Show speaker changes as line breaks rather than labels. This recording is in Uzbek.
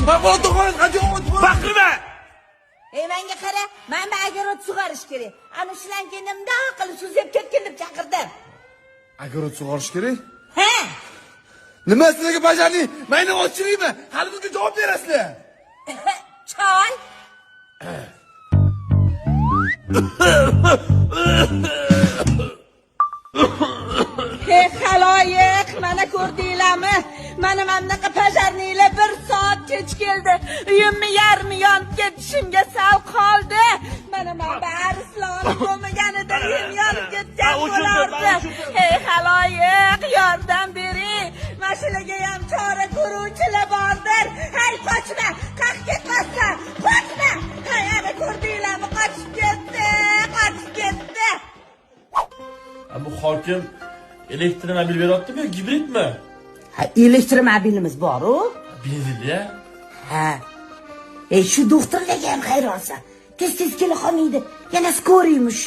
Ben bu otoqo'ni qancha o'tib.
Baqirma.
Menga qara, men agarot sug'arish kerak. Ana shulan kendimda qilib suzib ketgan deb chaqirdi.
Agarot sug'orish kerak?
Ha?
Nima sizlarga bajarning? Meni ochiraymi? Hali bunga javob berasizlar.
Choy. Xaloyiq, mana ko'rdinglarmi? Mana bunaqa pajarnilar 1 soat kech keldi. Uyimni yarmi yonib ketishimga sal qoldi. Mana barislarni bo'lmaganida uyim yonib ketgan bo'lardi. Xaloyiq, yordam bering. Mashinaga ham chora ko'ruvchilar bordir. Hay qochma, qaq ketmasdan. Qochma. Hay ana ko'rdinglarmi? Qochib ketdi.
Bu hokim elektromobil beryaptimi yo gibridmi?
Ha, elektromobilimiz bor-ku.
Benzinli-ya?
Ha. Shu doktorlarga ham hayronsan. Tez kelib qolmaydi. Yana skor yumush.